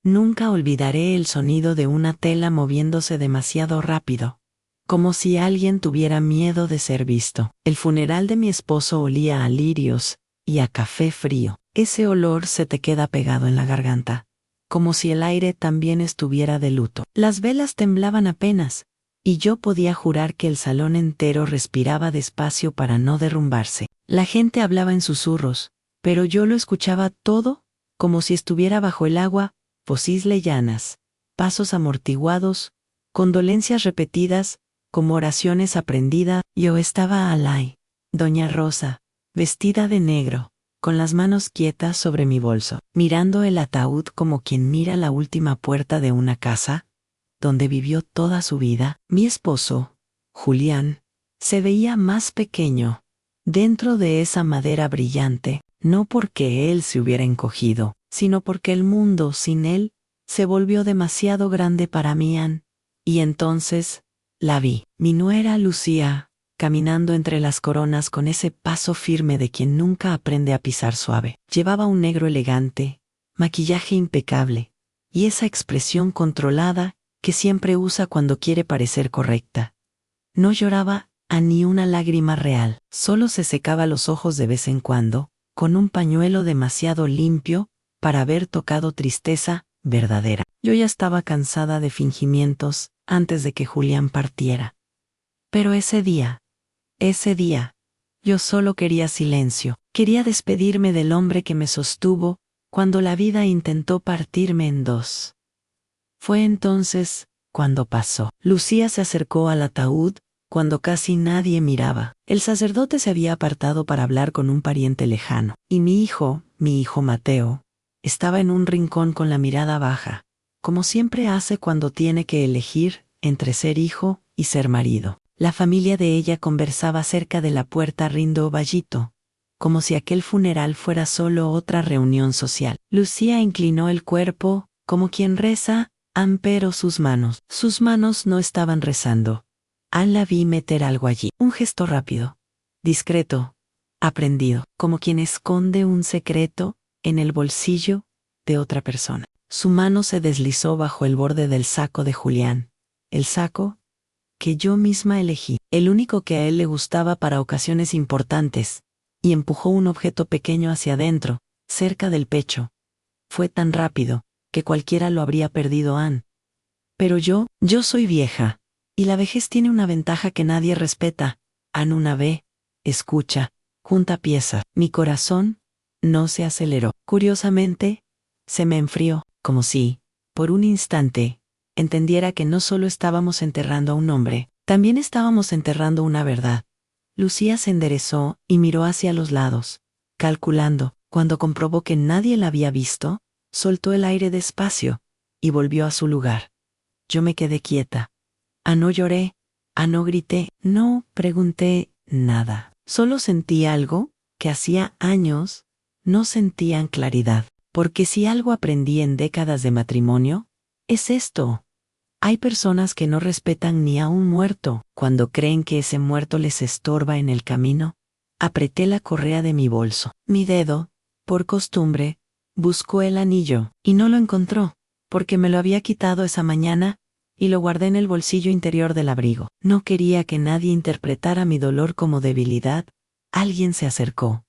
Nunca olvidaré el sonido de una tela moviéndose demasiado rápido, como si alguien tuviera miedo de ser visto. El funeral de mi esposo olía a lirios y a café frío. Ese olor se te queda pegado en la garganta, como si el aire también estuviera de luto. Las velas temblaban apenas, y yo podía jurar que el salón entero respiraba despacio para no derrumbarse. La gente hablaba en susurros, pero yo lo escuchaba todo como si estuviera bajo el agua, voces lejanas, pasos amortiguados, condolencias repetidas, como oraciones aprendidas. Yo estaba alay, doña Rosa, vestida de negro, con las manos quietas sobre mi bolso, mirando el ataúd como quien mira la última puerta de una casa, donde vivió toda su vida. Mi esposo, Julián, se veía más pequeño, dentro de esa madera brillante, no porque él se hubiera encogido, sino porque el mundo sin él se volvió demasiado grande para mí. Y entonces la vi, mi nuera Lucía, caminando entre las coronas con ese paso firme de quien nunca aprende a pisar suave. Llevaba un negro elegante, maquillaje impecable, y esa expresión controlada que siempre usa cuando quiere parecer correcta. No lloraba a ni una lágrima real, solo se secaba los ojos de vez en cuando, con un pañuelo demasiado limpio para haber tocado tristeza verdadera. Yo ya estaba cansada de fingimientos antes de que Julián partiera. Pero ese día, yo solo quería silencio. Quería despedirme del hombre que me sostuvo cuando la vida intentó partirme en dos. Fue entonces cuando pasó. Lucía se acercó al ataúd cuando casi nadie miraba. El sacerdote se había apartado para hablar con un pariente lejano, y mi hijo Mateo, estaba en un rincón con la mirada baja, como siempre hace cuando tiene que elegir entre ser hijo y ser marido. La familia de ella conversaba cerca de la puerta rindo vallito, como si aquel funeral fuera solo otra reunión social. Lucía inclinó el cuerpo, como quien reza, pero sus manos no estaban rezando. La vi meter algo allí, un gesto rápido, discreto, aprendido, como quien esconde un secreto en el bolsillo de otra persona. Su mano se deslizó bajo el borde del saco de Julián, el saco que yo misma elegí, el único que a él le gustaba para ocasiones importantes, y empujó un objeto pequeño hacia adentro, cerca del pecho. Fue tan rápido que cualquiera lo habría perdido. Pero yo soy vieja, y la vejez tiene una ventaja que nadie respeta. Una ve, escucha, junta piezas. Mi corazón no se aceleró. Curiosamente, se me enfrió, como si, por un instante, entendiera que no solo estábamos enterrando a un hombre, también estábamos enterrando una verdad. Lucía se enderezó y miró hacia los lados, calculando. Cuando comprobó que nadie la había visto, soltó el aire despacio y volvió a su lugar. Yo me quedé quieta. No lloré, no grité, no pregunté nada. Solo sentí algo que hacía años no sentía en claridad. Porque si algo aprendí en décadas de matrimonio, es esto. Hay personas que no respetan ni a un muerto cuando creen que ese muerto les estorba en el camino. Apreté la correa de mi bolso. Mi dedo, por costumbre, buscó el anillo y no lo encontró, porque me lo había quitado esa mañana y lo guardé en el bolsillo interior del abrigo. No quería que nadie interpretara mi dolor como debilidad. Alguien se acercó.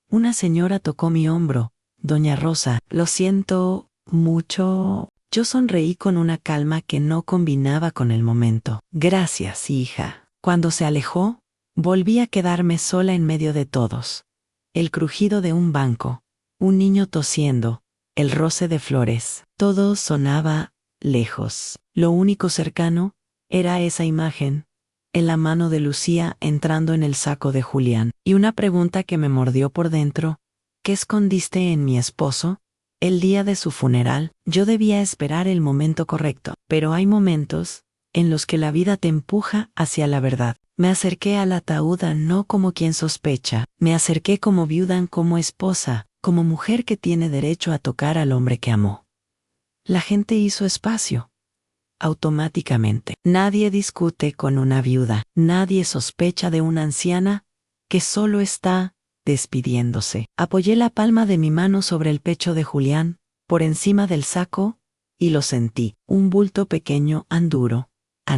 Una señora tocó mi hombro. Doña Rosa, lo siento mucho. Yo sonreí con una calma que no combinaba con el momento. Gracias, hija. Cuando se alejó, volví a quedarme sola en medio de todos. El crujido de un banco, un niño tosiendo, el roce de flores, todo sonaba lejos. Lo único cercano era esa imagen, en la mano de Lucía entrando en el saco de Julián. Y una pregunta que me mordió por dentro: ¿qué escondiste en mi esposo? El día de su funeral, yo debía esperar el momento correcto, pero hay momentos en los que la vida te empuja hacia la verdad. Me acerqué al ataúd no como quien sospecha, me acerqué como viuda, como esposa, como mujer que tiene derecho a tocar al hombre que amó. La gente hizo espacio. Automáticamente. Nadie discute con una viuda, nadie sospecha de una anciana que solo está despidiéndose. Apoyé la palma de mi mano sobre el pecho de Julián, por encima del saco, y lo sentí. Un bulto pequeño, duro,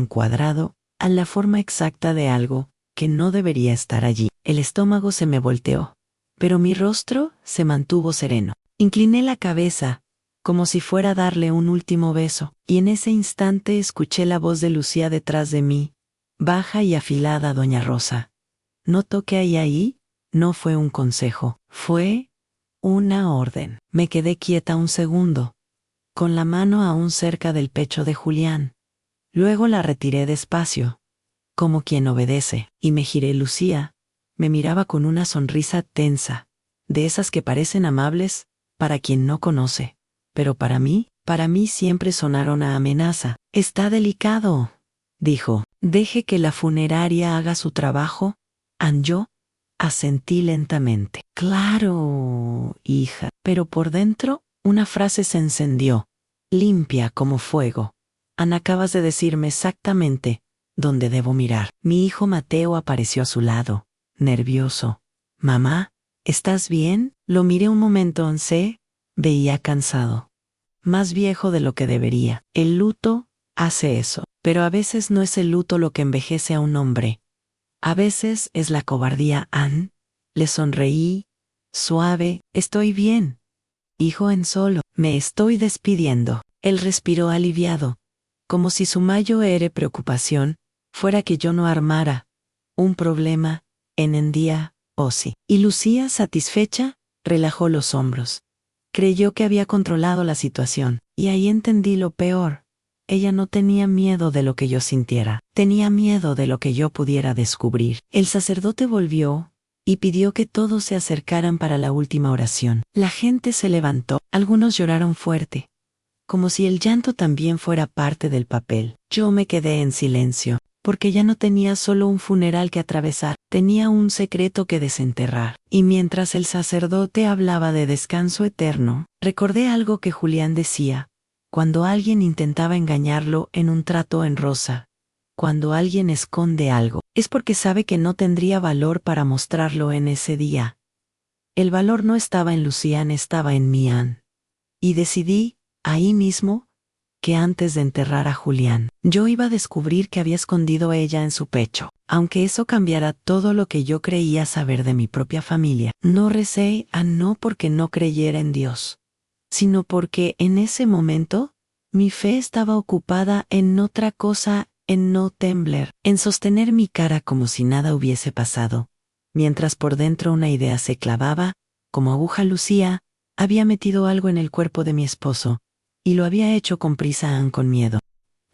cuadrado, a la forma exacta de algo que no debería estar allí. El estómago se me volteó, pero mi rostro se mantuvo sereno. Incliné la cabeza, como si fuera a darle un último beso, y en ese instante escuché la voz de Lucía detrás de mí, baja y afilada: doña Rosa, no toque ahí. No fue un consejo, fue una orden. Me quedé quieta un segundo, con la mano aún cerca del pecho de Julián. Luego la retiré despacio, como quien obedece, y me giré. Lucía me miraba con una sonrisa tensa, de esas que parecen amables para quien no conoce, pero para mí siempre sonaron a amenaza. Está delicado, dijo. Deje que la funeraria haga su trabajo. Yo asentí lentamente. Claro, hija. Pero por dentro, una frase se encendió, limpia como fuego. Acabas de decirme exactamente dónde debo mirar. Mi hijo Mateo apareció a su lado, nervioso. Mamá, ¿estás bien? Lo miré un momento. Veía cansado, más viejo de lo que debería. El luto hace eso, pero a veces no es el luto lo que envejece a un hombre. A veces es la cobardía. Le sonreí, suave. Estoy bien, hijo. Solo me estoy despidiendo. Él respiró aliviado, como si su mayor preocupación fuera que yo no armara un problema en día o sí. Y Lucía, satisfecha, relajó los hombros. Creyó que había controlado la situación, y ahí entendí lo peor. Ella no tenía miedo de lo que yo sintiera, tenía miedo de lo que yo pudiera descubrir. El sacerdote volvió y pidió que todos se acercaran para la última oración. La gente se levantó, algunos lloraron fuerte, como si el llanto también fuera parte del papel. Yo me quedé en silencio, porque ya no tenía solo un funeral que atravesar, tenía un secreto que desenterrar. Y mientras el sacerdote hablaba de descanso eterno, recordé algo que Julián decía: cuando alguien intentaba engañarlo en un trato en rosa, cuando alguien esconde algo, es porque sabe que no tendría valor para mostrarlo en ese día. El valor no estaba en Lucián, estaba en mí. Y decidí, ahí mismo, que antes de enterrar a Julián, yo iba a descubrir que había escondido ella en su pecho. Aunque eso cambiara todo lo que yo creía saber de mi propia familia. No recé, no porque no creyera en Dios, sino porque en ese momento mi fe estaba ocupada en otra cosa, en no temblar, en sostener mi cara como si nada hubiese pasado, mientras por dentro una idea se clavaba, como aguja. Lucía había metido algo en el cuerpo de mi esposo, y lo había hecho con prisa, con miedo,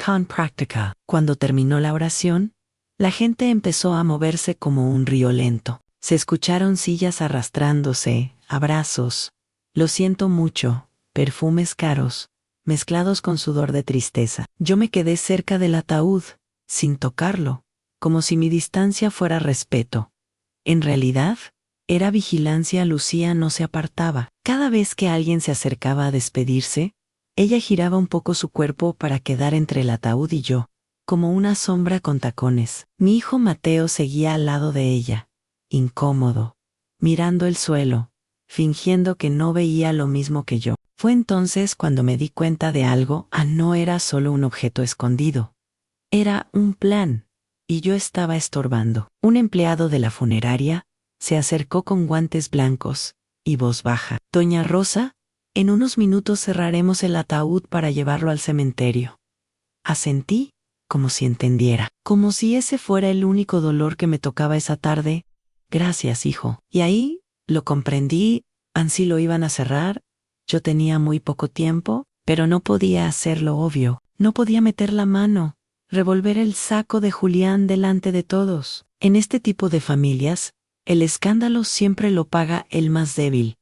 con práctica. Cuando terminó la oración, la gente empezó a moverse como un río lento. Se escucharon sillas arrastrándose, abrazos. Lo siento mucho, perfumes caros, mezclados con sudor de tristeza. Yo me quedé cerca del ataúd, sin tocarlo, como si mi distancia fuera respeto. En realidad, era vigilancia. Lucía no se apartaba. Cada vez que alguien se acercaba a despedirse, ella giraba un poco su cuerpo para quedar entre el ataúd y yo, como una sombra con tacones. Mi hijo Mateo seguía al lado de ella, incómodo, mirando el suelo, fingiendo que no veía lo mismo que yo. Fue entonces cuando me di cuenta de algo. No era solo un objeto escondido. Era un plan, y yo estaba estorbando. Un empleado de la funeraria se acercó con guantes blancos y voz baja. Doña Rosa, en unos minutos cerraremos el ataúd para llevarlo al cementerio. Asentí, como si entendiera, como si ese fuera el único dolor que me tocaba esa tarde. Gracias, hijo. Y ahí lo comprendí. Ansí lo iban a cerrar. Yo tenía muy poco tiempo, pero no podía hacer lo obvio. No podía meter la mano, revolver el saco de Julián delante de todos. En este tipo de familias, el escándalo siempre lo paga el más débil.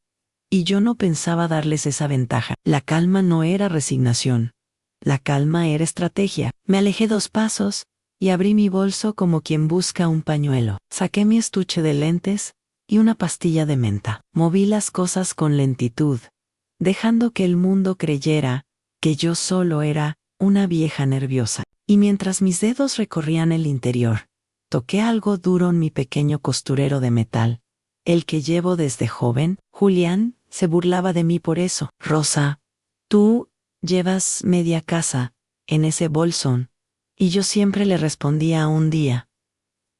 Y yo no pensaba darles esa ventaja. La calma no era resignación. La calma era estrategia. Me alejé 2 pasos y abrí mi bolso como quien busca un pañuelo. Saqué mi estuche de lentes y una pastilla de menta. Moví las cosas con lentitud, dejando que el mundo creyera que yo solo era una vieja nerviosa. Y mientras mis dedos recorrían el interior, toqué algo duro en mi pequeño costurero de metal, el que llevo desde joven. Julián se burlaba de mí por eso. Rosa, tú llevas media casa en ese bolsón. Y yo siempre le respondía un día.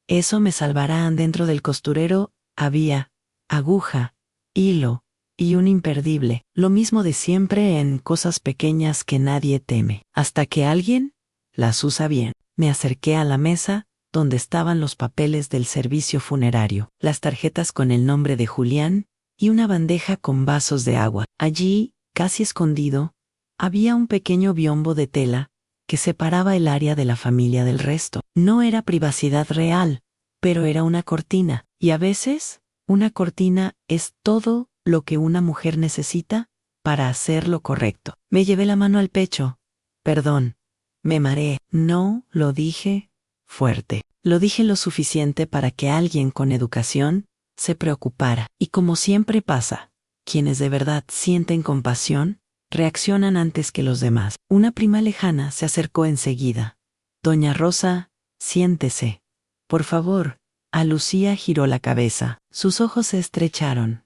Eso me salvará. Dentro del costurero había aguja, hilo y un imperdible. Lo mismo de siempre en cosas pequeñas que nadie teme. Hasta que alguien las usa bien. Me acerqué a la mesa donde estaban los papeles del servicio funerario, las tarjetas con el nombre de Julián y una bandeja con vasos de agua. Allí, casi escondido, había un pequeño biombo de tela que separaba el área de la familia del resto. No era privacidad real, pero era una cortina, y a veces, una cortina es todo lo que una mujer necesita para hacer lo correcto. Me llevé la mano al pecho. Perdón, me mareé. No lo dije fuerte. Lo dije lo suficiente para que alguien con educación se preocupara. Y como siempre pasa, quienes de verdad sienten compasión, reaccionan antes que los demás. Una prima lejana se acercó enseguida. Doña Rosa, siéntese. Por favor. A Lucía giró la cabeza. Sus ojos se estrecharon.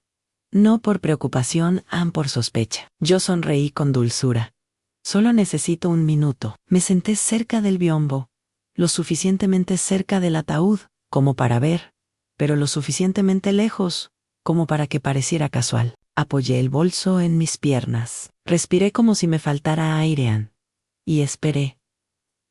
No por preocupación, por sospecha. Yo sonreí con dulzura. Solo necesito un minuto. Me senté cerca del biombo, lo suficientemente cerca del ataúd, como para ver, pero lo suficientemente lejos, como para que pareciera casual. Apoyé el bolso en mis piernas. Respiré como si me faltara aire. Y esperé.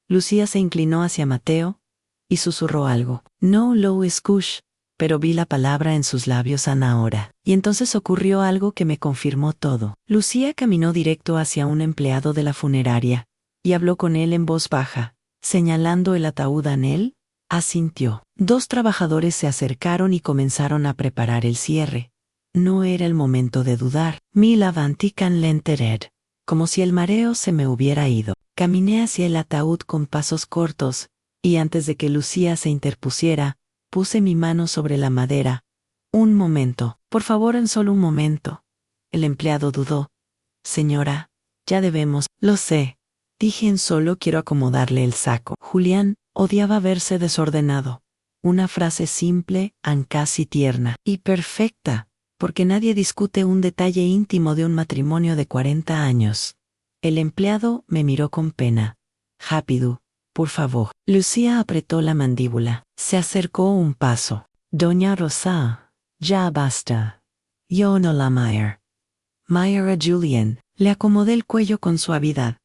Lucía se inclinó hacia Mateo y susurró algo. No lo escuché, pero vi la palabra en sus labios ahora. Y entonces ocurrió algo que me confirmó todo. Lucía caminó directo hacia un empleado de la funeraria y habló con él en voz baja, señalando el ataúd a él. Asintió. 2 trabajadores se acercaron y comenzaron a preparar el cierre. No era el momento de dudar. Mi lavantican lentered. Como si el mareo se me hubiera ido. Caminé hacia el ataúd con pasos cortos, y antes de que Lucía se interpusiera, puse mi mano sobre la madera. Un momento, por favor, en solo un momento. El empleado dudó. Señora, ya debemos. Lo sé. Dije en solo quiero acomodarle el saco. Julián odiaba verse desordenado. Una frase simple, casi tierna. Y perfecta, porque nadie discute un detalle íntimo de un matrimonio de 40 años. El empleado me miró con pena. Rápido, por favor. Lucía apretó la mandíbula. Se acercó un paso. Doña Rosa, ya basta. Yo no la Mayer. Mayer a Julián. Le acomodé el cuello con suavidad.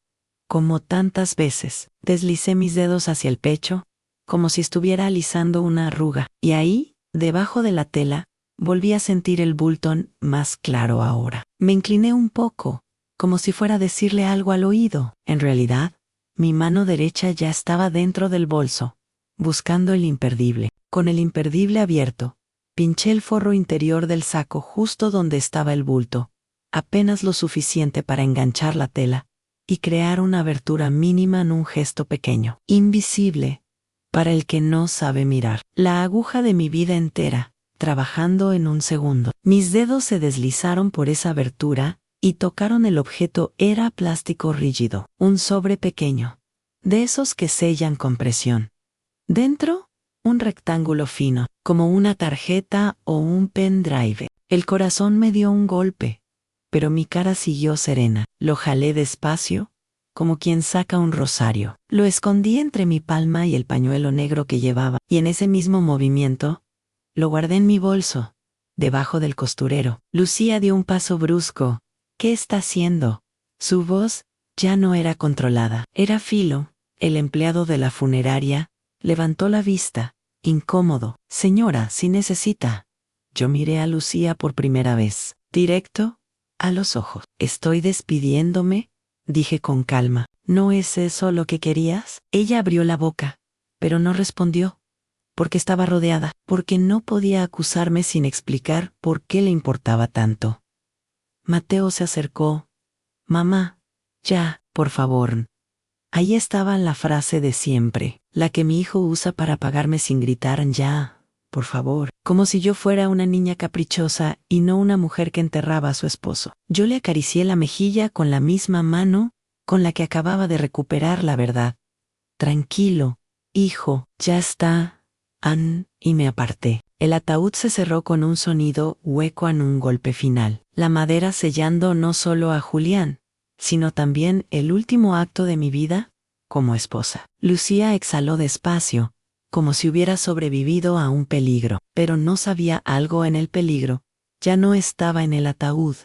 Como tantas veces, deslicé mis dedos hacia el pecho, como si estuviera alisando una arruga. Y ahí, debajo de la tela, volví a sentir el bultón más claro ahora. Me incliné un poco, como si fuera a decirle algo al oído. En realidad, mi mano derecha ya estaba dentro del bolso, buscando el imperdible. Con el imperdible abierto, pinché el forro interior del saco justo donde estaba el bulto, apenas lo suficiente para enganchar la tela y crear una abertura mínima en un gesto pequeño, invisible, para el que no sabe mirar. La aguja de mi vida entera, trabajando en un segundo. Mis dedos se deslizaron por esa abertura y tocaron el objeto. Era plástico rígido, un sobre pequeño, de esos que sellan con presión. Dentro, un rectángulo fino, como una tarjeta o un pendrive. El corazón me dio un golpe, pero mi cara siguió serena. Lo jalé despacio, como quien saca un rosario. Lo escondí entre mi palma y el pañuelo negro que llevaba, y en ese mismo movimiento, lo guardé en mi bolso, debajo del costurero. Lucía dio un paso brusco. ¿Qué está haciendo? Su voz ya no era controlada. Era Filo, el empleado de la funeraria. Levantó la vista, incómodo. Señora, si necesita. Yo miré a Lucía por primera vez, directo a los ojos. ¿Estoy despidiéndome?, dije con calma. ¿No es eso lo que querías? Ella abrió la boca, pero no respondió, porque estaba rodeada, porque no podía acusarme sin explicar por qué le importaba tanto. Mateo se acercó. Mamá, ya, por favor. Ahí estaba la frase de siempre, la que mi hijo usa para apagarme sin gritar ya, por favor, como si yo fuera una niña caprichosa y no una mujer que enterraba a su esposo. Yo le acaricié la mejilla con la misma mano con la que acababa de recuperar la verdad. Tranquilo, hijo, ya está, y me aparté. El ataúd se cerró con un sonido hueco en un golpe final, la madera sellando no solo a Julián, sino también el último acto de mi vida como esposa. Lucía exhaló despacio, como si hubiera sobrevivido a un peligro, pero no sabía algo en el peligro. Ya no estaba en el ataúd.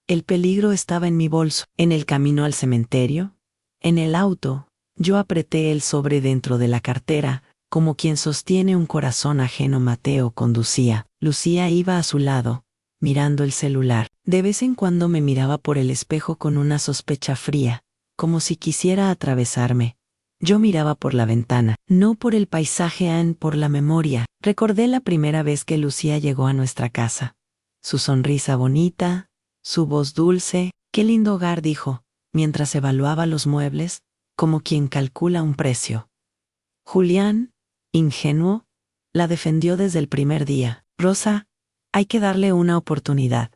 El peligro estaba en mi bolso, en el camino al cementerio, en el auto. Yo apreté el sobre dentro de la cartera, como quien sostiene un corazón ajeno. Mateo conducía. Lucía iba a su lado, mirando el celular. De vez en cuando me miraba por el espejo con una sospecha fría, como si quisiera atravesarme. Yo miraba por la ventana, no por el paisaje, por la memoria. Recordé la primera vez que Lucía llegó a nuestra casa. Su sonrisa bonita, su voz dulce. «Qué lindo hogar», dijo, mientras evaluaba los muebles, como quien calcula un precio. Julián, ingenuo, la defendió desde el primer día. «Rosa, hay que darle una oportunidad».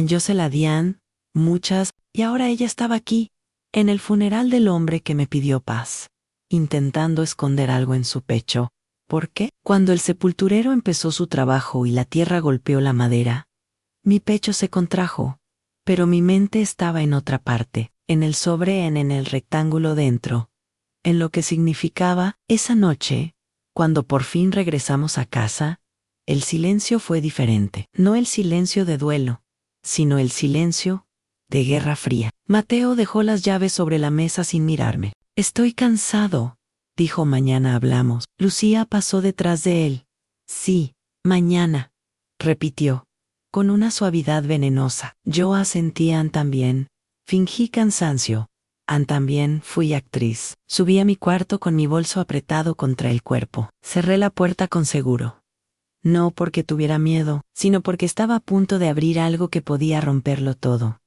Yo se la di a muchas, y ahora ella estaba aquí, en el funeral del hombre que me pidió paz, intentando esconder algo en su pecho. ¿Por qué? Cuando el sepulturero empezó su trabajo y la tierra golpeó la madera, mi pecho se contrajo, pero mi mente estaba en otra parte, en el sobre, en el rectángulo dentro, en lo que significaba esa noche. Cuando por fin regresamos a casa, el silencio fue diferente. No el silencio de duelo, sino el silencio de guerra fría. Mateo dejó las llaves sobre la mesa sin mirarme. «Estoy cansado», dijo. «Mañana hablamos». Lucía pasó detrás de él. «Sí, mañana», repitió, con una suavidad venenosa. Yo asentí. También. Fingí cansancio. También fui actriz. Subí a mi cuarto con mi bolso apretado contra el cuerpo. Cerré la puerta con seguro. No porque tuviera miedo, sino porque estaba a punto de abrir algo que podía romperlo todo.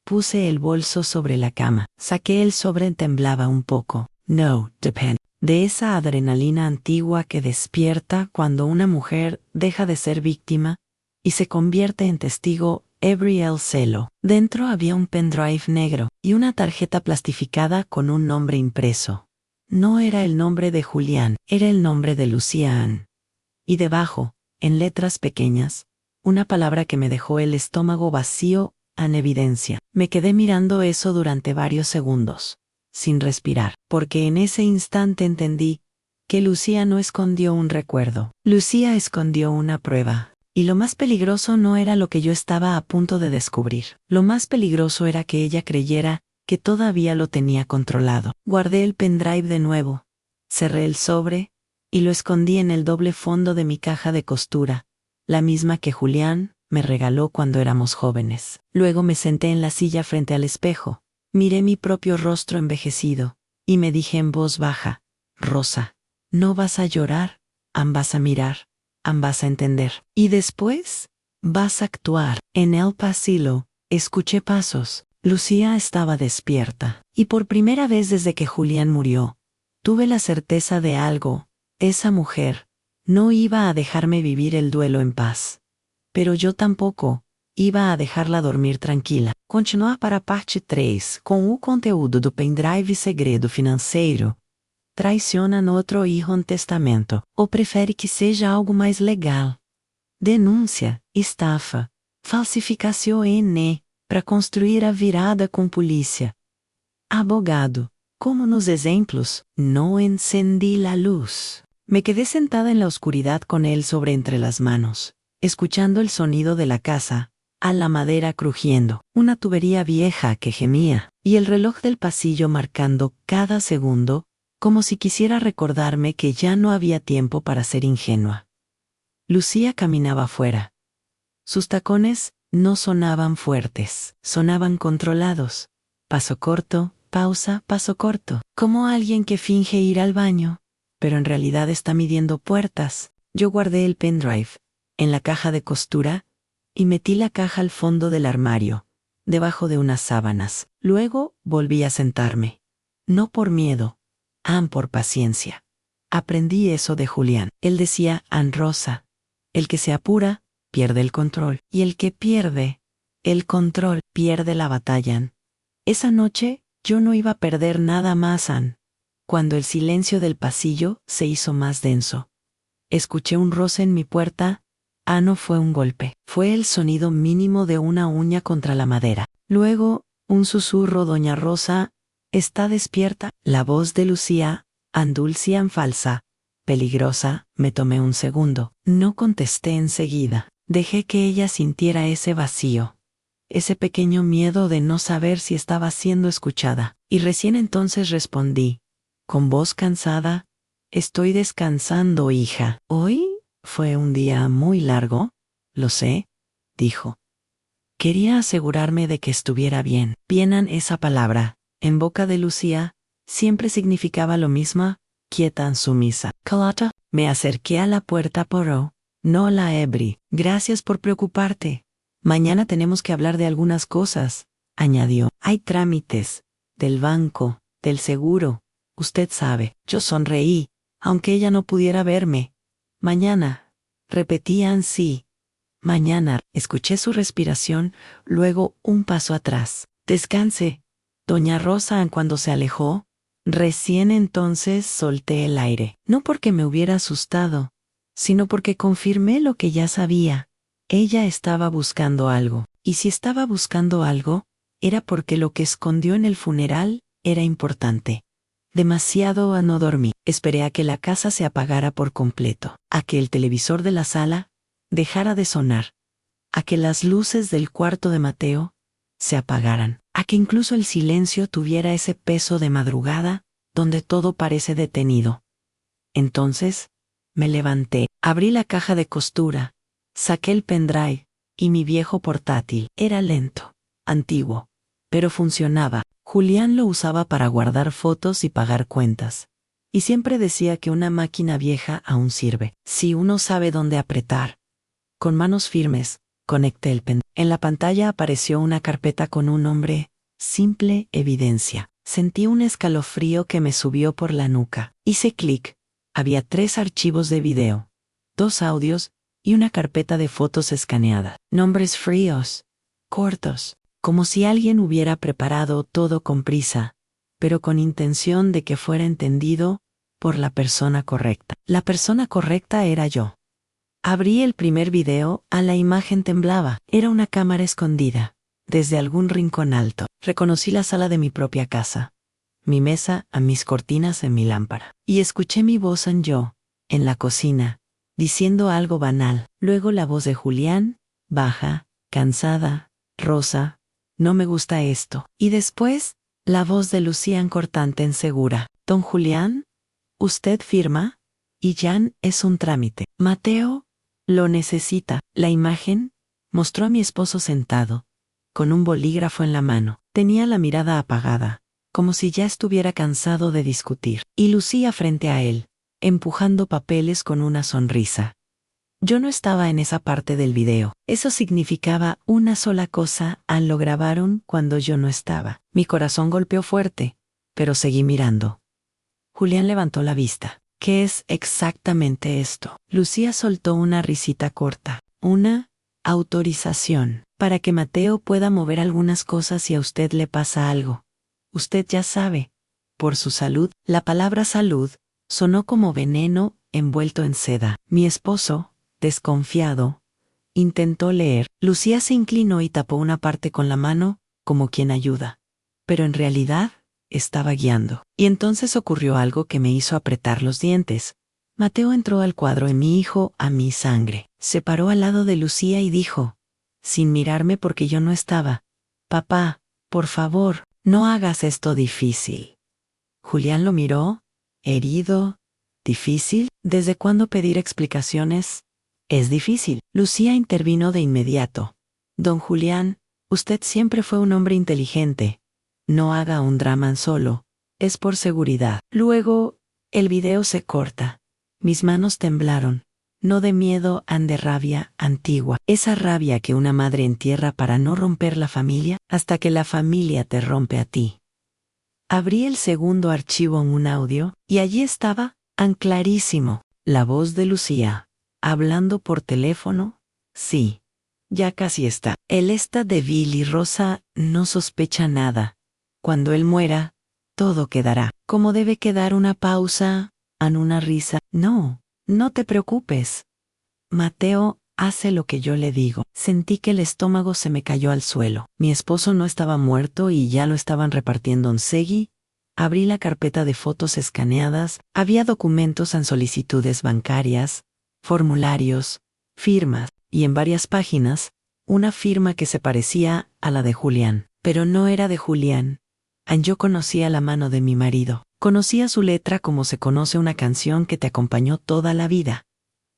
Puse el bolso sobre la cama. Saqué el sobre. Temblaba un poco. No, depend. De esa adrenalina antigua que despierta cuando una mujer deja de ser víctima y se convierte en testigo. El celo. Dentro había un pendrive negro y una tarjeta plastificada con un nombre impreso. No era el nombre de Julián, era el nombre de Lucía. Y debajo, en letras pequeñas, una palabra que me dejó el estómago vacío. En evidencia. Me quedé mirando eso durante varios segundos, sin respirar, porque en ese instante entendí que Lucía no escondió un recuerdo. Lucía escondió una prueba. Y lo más peligroso no era lo que yo estaba a punto de descubrir. Lo más peligroso era que ella creyera que todavía lo tenía controlado. Guardé el pendrive de nuevo, cerré el sobre y lo escondí en el doble fondo de mi caja de costura, la misma que Julián me regaló cuando éramos jóvenes. Luego me senté en la silla frente al espejo, miré mi propio rostro envejecido, y me dije en voz baja: «Rosa, no vas a llorar, vas a mirar, vas a entender. Y después, vas a actuar». En el pasillo, escuché pasos. Lucía estaba despierta, y por primera vez desde que Julián murió, tuve la certeza de algo. Esa mujer no iba a dejarme vivir el duelo en paz. Pero yo tampoco iba a dejarla dormir tranquila. Continuar para a parte 3 com o conteúdo do pendrive segredo financeiro. Traiciona outro hijo em testamento. Ou prefere que seja algo mais legal? Denúncia, estafa, falsificação para construir a virada com polícia. Abogado. Como nos exemplos, no encendí la luz. Me quedé sentada en la oscuridad con él sobre entre las manos, escuchando el sonido de la casa, a la madera crujiendo, una tubería vieja que gemía, y el reloj del pasillo marcando cada segundo, como si quisiera recordarme que ya no había tiempo para ser ingenua. Lucía caminaba afuera. Sus tacones no sonaban fuertes, sonaban controlados. Paso corto, pausa, paso corto, como alguien que finge ir al baño, pero en realidad está midiendo puertas. Yo guardé el pendrive en la caja de costura y metí la caja al fondo del armario, debajo de unas sábanas. Luego volví a sentarme. No por miedo, por paciencia. Aprendí eso de Julián. Él decía: Rosa, el que se apura, pierde el control. Y el que pierde el control, pierde la batalla. Esa noche, yo no iba a perder nada más. Cuando el silencio del pasillo se hizo más denso, escuché un roce en mi puerta. No fue un golpe, fue el sonido mínimo de una uña contra la madera. Luego, Un susurro, doña Rosa, ¿está despierta? La voz de Lucía, andulcian falsa, peligrosa. Me tomé un segundo. No contesté enseguida. Dejé que ella sintiera ese vacío, ese pequeño miedo de no saber si estaba siendo escuchada. Y recién entonces respondí, con voz cansada, estoy descansando, hija. Hoy fue un día muy largo, lo sé, dijo. Quería asegurarme de que estuviera bien. Bienan, esa palabra, en boca de Lucía, siempre significaba lo mismo, quieta, sumisa. Calata. Me acerqué a la puerta, pero no la abrí. Gracias por preocuparte. Mañana tenemos que hablar de algunas cosas, añadió. Hay trámites, del banco, del seguro. Usted sabe. Yo sonreí, aunque ella no pudiera verme. Mañana. Repetían sí. Mañana. Escuché su respiración, luego un paso atrás. Descanse. Doña Rosa, cuando se alejó, recién entonces solté el aire. No porque me hubiera asustado, sino porque confirmé lo que ya sabía. Ella estaba buscando algo. Y si estaba buscando algo, era porque lo que escondió en el funeral era importante. Demasiado a no dormir. Esperé a que la casa se apagara por completo, a que el televisor de la sala dejara de sonar, a que las luces del cuarto de Mateo se apagaran, a que incluso el silencio tuviera ese peso de madrugada donde todo parece detenido. Entonces, me levanté, abrí la caja de costura, saqué el pendrive y mi viejo portátil. Era lento, antiguo, pero funcionaba. Julián lo usaba para guardar fotos y pagar cuentas. Y siempre decía que una máquina vieja aún sirve, si uno sabe dónde apretar. Con manos firmes, conecté el pendrive. En la pantalla apareció una carpeta con un nombre, simple evidencia. Sentí un escalofrío que me subió por la nuca. Hice clic. Había 3 archivos de video, 2 audios y una carpeta de fotos escaneadas. Nombres fríos, cortos, como si alguien hubiera preparado todo con prisa, pero con intención de que fuera entendido por la persona correcta. La persona correcta era yo. Abrí el primer video, la imagen temblaba. Era una cámara escondida, desde algún rincón alto. Reconocí la sala de mi propia casa, mi mesa, a mis cortinas en mi lámpara. Y escuché mi voz en la cocina, diciendo algo banal. Luego la voz de Julián, baja, cansada, Rosa, no me gusta esto. Y después, la voz de Lucía cortante, insegura. Don Julián, ¿usted firma? Y Jan, es un trámite. Mateo lo necesita. La imagen mostró a mi esposo sentado, con un bolígrafo en la mano. Tenía la mirada apagada, como si ya estuviera cansado de discutir. Y Lucía frente a él, empujando papeles con una sonrisa. Yo no estaba en esa parte del video. Eso significaba una sola cosa, lo grabaron cuando yo no estaba. Mi corazón golpeó fuerte, pero seguí mirando. Julián levantó la vista. ¿Qué es exactamente esto? Lucía soltó una risita corta. Una autorización para que Mateo pueda mover algunas cosas si a usted le pasa algo. Usted ya sabe. Por su salud. La palabra salud sonó como veneno envuelto en seda. Mi esposo, desconfiado, intentó leer. Lucía se inclinó y tapó una parte con la mano, como quien ayuda. Pero en realidad estaba guiando. Y entonces ocurrió algo que me hizo apretar los dientes. Mateo entró al cuadro en mi hijo, a mi sangre. Se paró al lado de Lucía y dijo, sin mirarme porque yo no estaba, papá, por favor, no hagas esto difícil. Julián lo miró, herido. ¿Difícil? ¿Desde cuándo pedir explicaciones? Es difícil. Lucía intervino de inmediato. Don Julián, usted siempre fue un hombre inteligente. No haga un drama solo, es por seguridad. Luego, el video se corta. Mis manos temblaron, no de miedo, de rabia antigua. Esa rabia que una madre entierra para no romper la familia, hasta que la familia te rompe a ti. Abrí el segundo archivo en un audio, y allí estaba, clarísimo, la voz de Lucía, hablando por teléfono. Sí, ya casi está. Él está débil y Rosa no sospecha nada. Cuando él muera, todo quedará. Como debe quedar una pausa, una risa. No, no te preocupes. Mateo Hace lo que yo le digo. Sentí que el estómago se me cayó al suelo. Mi esposo no estaba muerto y ya lo estaban repartiendo en Segui. Abrí la carpeta de fotos escaneadas. Había documentos en solicitudes bancarias, formularios, firmas, y en varias páginas, una firma que se parecía a la de Julián. Pero no era de Julián. Yo conocía la mano de mi marido. Conocía su letra como se conoce una canción que te acompañó toda la vida.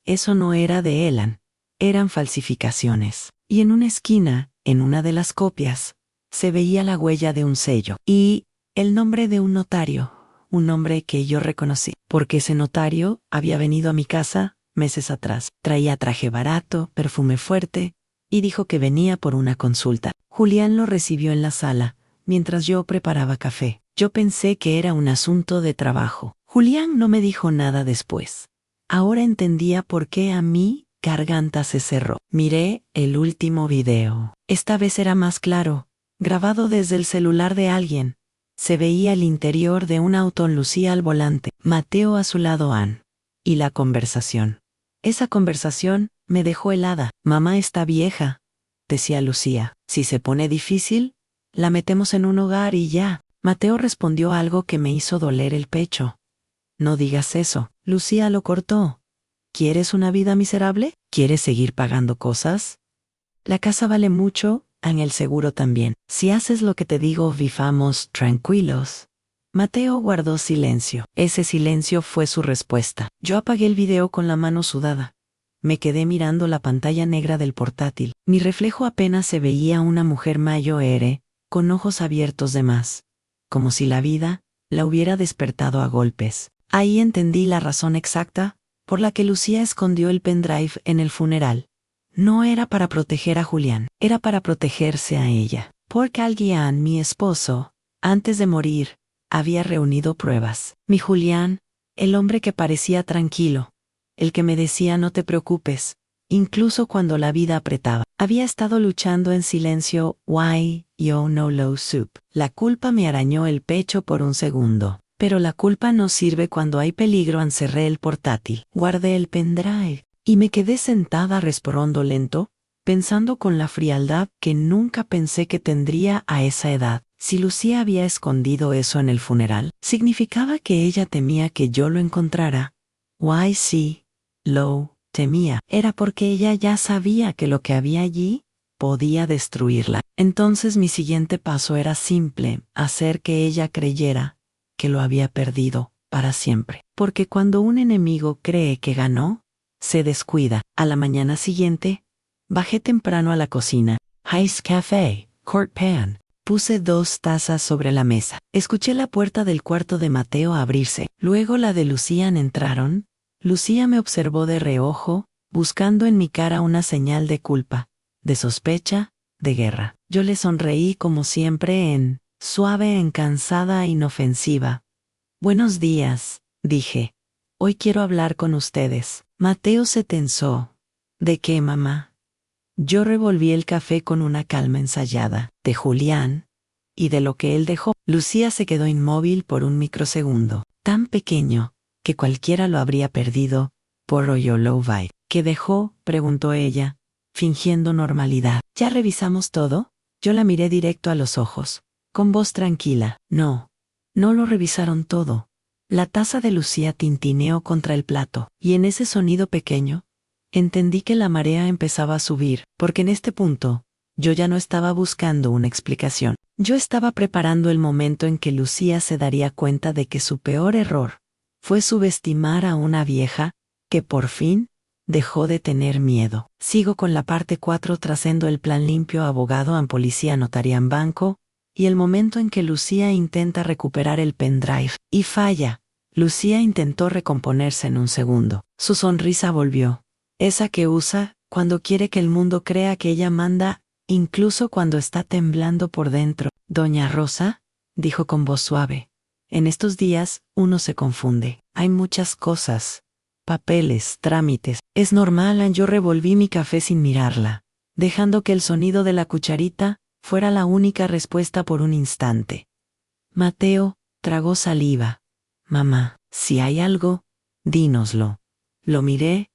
Eso no era de Elan. Eran falsificaciones. Y en una esquina, en una de las copias, se veía la huella de un sello. Y el nombre de un notario. Un nombre que yo reconocí. Porque ese notario había venido a mi casa meses atrás. Traía traje barato, perfume fuerte, y dijo que venía por una consulta. Julián lo recibió en la sala, mientras yo preparaba café. Yo pensé que era un asunto de trabajo. Julián no me dijo nada después. Ahora entendía por qué a mi garganta se cerró. Miré el último video. Esta vez era más claro, grabado desde el celular de alguien. Se veía el interior de un auto en Lucía al volante, Mateo a su lado, Ann. Y la conversación. Esa conversación me dejó helada. Mamá está vieja, decía Lucía. Si se pone difícil, la metemos en un hogar y ya. Mateo respondió algo que me hizo doler el pecho. No digas eso. Lucía lo cortó. ¿Quieres una vida miserable? ¿Quieres seguir pagando cosas? La casa vale mucho, en el seguro también. Si haces lo que te digo, vivamos tranquilos. Mateo guardó silencio. Ese silencio fue su respuesta. Yo apagué el video con la mano sudada. Me quedé mirando la pantalla negra del portátil. Mi reflejo apenas se veía una mujer mayor, con ojos abiertos de más. Como si la vida la hubiera despertado a golpes. Ahí entendí la razón exacta por la que Lucía escondió el pendrive en el funeral. No era para proteger a Julián, era para protegerse a ella. Porque alguien, mi esposo, antes de morir, había reunido pruebas. Mi Julián, el hombre que parecía tranquilo, el que me decía no te preocupes, incluso cuando la vida apretaba, había estado luchando en silencio. Why you no low soup. La culpa me arañó el pecho por un segundo. Pero la culpa no sirve cuando hay peligro. Encerré el portátil, guardé el pendrive y me quedé sentada respirando lento, pensando con la frialdad que nunca pensé que tendría a esa edad. Si Lucía había escondido eso en el funeral, significaba que ella temía que yo lo encontrara. Why sí, lo temía. Era porque ella ya sabía que lo que había allí podía destruirla. Entonces mi siguiente paso era simple, hacer que ella creyera que lo había perdido para siempre. Porque cuando un enemigo cree que ganó, se descuida. A la mañana siguiente, bajé temprano a la cocina. Ice Café, Court Pan. Puse 2 tazas sobre la mesa. Escuché la puerta del cuarto de Mateo abrirse. Luego la de Lucía entraron. Lucía me observó de reojo, buscando en mi cara una señal de culpa, de sospecha, de guerra. Yo le sonreí como siempre suave, cansada, inofensiva. Buenos días, dije. Hoy quiero hablar con ustedes. Mateo se tensó. ¿De qué, mamá? Yo revolví el café con una calma ensayada. De Julián y de lo que él dejó. Lucía se quedó inmóvil por un microsegundo, tan pequeño que cualquiera lo habría perdido. Por Oyolowai. ¿Qué dejó?, preguntó ella, fingiendo normalidad. ¿Ya revisamos todo? Yo la miré directo a los ojos, con voz tranquila. No lo revisaron todo. La taza de Lucía tintineó contra el plato, y en ese sonido pequeño, entendí que la marea empezaba a subir, porque en este punto, yo ya no estaba buscando una explicación. Yo estaba preparando el momento en que Lucía se daría cuenta de que su peor error fue subestimar a una vieja que por fin dejó de tener miedo. Sigo con la parte 4 trazando el plan limpio: abogado en policía, notaría en banco, y el momento en que Lucía intenta recuperar el pendrive, y falla. Lucía intentó recomponerse en un segundo. Su sonrisa volvió. Esa que usa cuando quiere que el mundo crea que ella manda, incluso cuando está temblando por dentro. Doña Rosa, dijo con voz suave. En estos días, uno se confunde. Hay muchas cosas. Papeles, trámites. Es normal. Yo revolví mi café sin mirarla, dejando que el sonido de la cucharita fuera la única respuesta por un instante. Mateo tragó saliva. Mamá, si hay algo, dínoslo. Lo miré,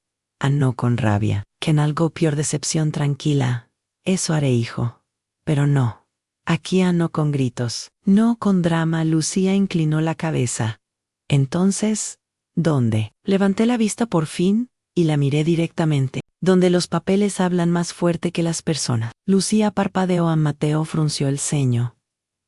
no con rabia. Que en algo peor decepción tranquila. Eso haré, hijo. Pero no. Aquí no con gritos. No con drama. Lucía inclinó la cabeza. Entonces, ¿dónde? Levanté la vista por fin, y la miré directamente. Donde los papeles hablan más fuerte que las personas. Lucía parpadeó. Mateo frunció el ceño.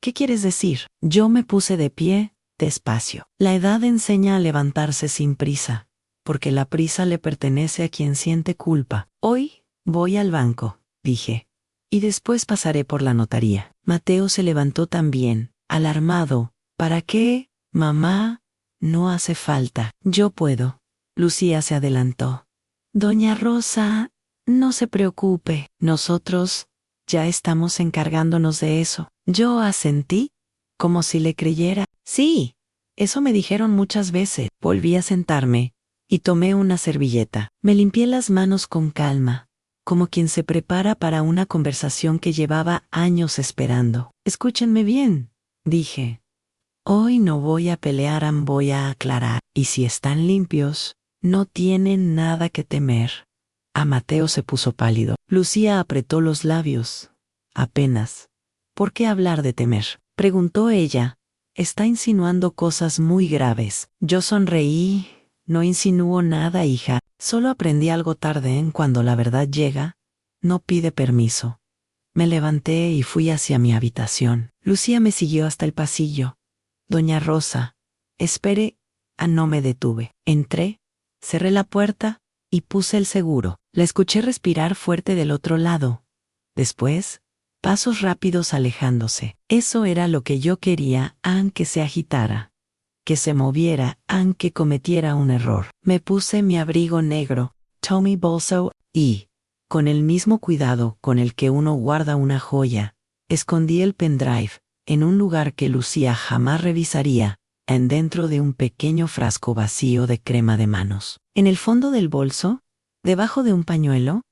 ¿Qué quieres decir? Yo me puse de pie, despacio. La edad enseña a levantarse sin prisa, porque la prisa le pertenece a quien siente culpa. Hoy voy al banco, dije, y después pasaré por la notaría. Mateo se levantó también, alarmado. ¿Para qué, mamá? No hace falta. Yo puedo. Lucía se adelantó. Doña Rosa, no se preocupe. Nosotros ya estamos encargándonos de eso. Yo asentí, como si le creyera. Sí, eso me dijeron muchas veces. Volví a sentarme y tomé una servilleta. Me limpié las manos con calma, como quien se prepara para una conversación que llevaba años esperando. Escúchenme bien, dije. Hoy no voy a pelear, voy a aclarar. Y si están limpios, no tienen nada que temer. Mateo se puso pálido. Lucía apretó los labios. Apenas. ¿Por qué hablar de temer? Preguntó ella. Está insinuando cosas muy graves. Yo sonreí. No insinúo nada, hija. Solo aprendí algo tarde. Cuando la verdad llega, no pide permiso. Me levanté y fui hacia mi habitación. Lucía me siguió hasta el pasillo. Doña Rosa, espere. No me detuve. Entré, cerré la puerta y puse el seguro. La escuché respirar fuerte del otro lado. Después, pasos rápidos alejándose. Eso era lo que yo quería, aunque se agitara. Que se moviera, aunque cometiera un error. Me puse mi abrigo negro, Tommy bolso, y, con el mismo cuidado con el que uno guarda una joya, escondí el pendrive en un lugar que Lucía jamás revisaría, dentro de un pequeño frasco vacío de crema de manos. En el fondo del bolso, debajo de un pañuelo,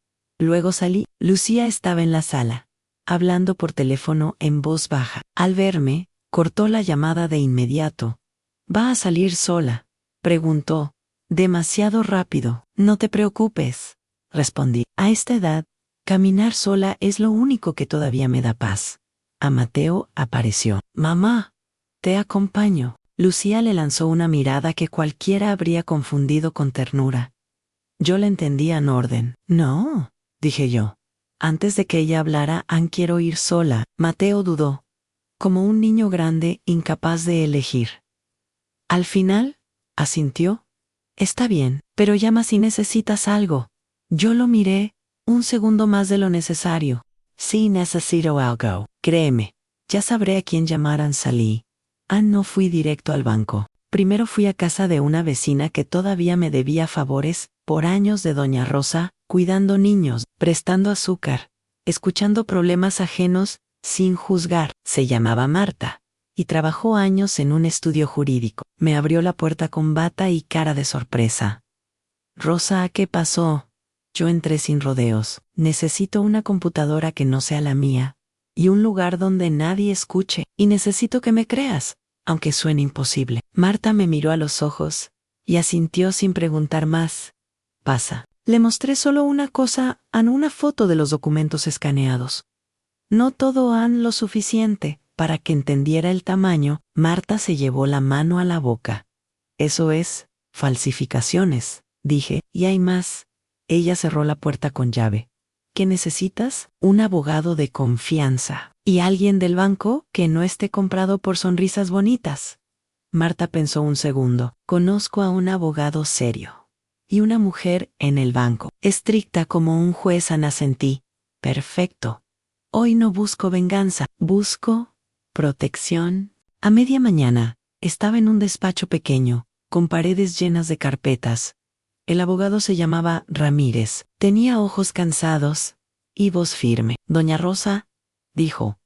luego salí. Lucía estaba en la sala, hablando por teléfono en voz baja. Al verme, cortó la llamada de inmediato. ¿Va a salir sola?, preguntó, demasiado rápido. No te preocupes, respondí. A esta edad, caminar sola es lo único que todavía me da paz. Mateo apareció. Mamá, te acompaño. Lucía le lanzó una mirada que cualquiera habría confundido con ternura. Yo la entendía en orden. No, dije yo. Antes de que ella hablara, quiero ir sola. Mateo dudó, como un niño grande incapaz de elegir. Al final, asintió. Está bien, pero llama si necesitas algo. Yo lo miré, un segundo más de lo necesario. Si necesito algo, créeme, ya sabré a quién llamar. Salí. No fui directo al banco. Primero fui a casa de una vecina que todavía me debía favores, por años, de doña Rosa, cuidando niños, prestando azúcar, escuchando problemas ajenos, sin juzgar. Se llamaba Marta, y trabajó años en un estudio jurídico. Me abrió la puerta con bata y cara de sorpresa. Rosa, ¿qué pasó? Yo entré sin rodeos. Necesito una computadora que no sea la mía, y un lugar donde nadie escuche, y necesito que me creas, aunque suene imposible. Marta me miró a los ojos, y asintió sin preguntar más. Pasa. Le mostré solo una cosa, una foto de los documentos escaneados. No todo lo suficiente para que entendiera el tamaño. Marta se llevó la mano a la boca. Eso es falsificaciones, dije, y hay más. Ella cerró la puerta con llave. ¿Qué necesitas? Un abogado de confianza. ¿Y alguien del banco que no esté comprado por sonrisas bonitas? Marta pensó un segundo. Conozco a un abogado serio. Y una mujer en el banco, estricta como un juez. Asentí. Perfecto. Hoy no busco venganza, busco protección. A media mañana, estaba en un despacho pequeño, con paredes llenas de carpetas. El abogado se llamaba Ramírez. Tenía ojos cansados y voz firme. Doña Rosa, dijo.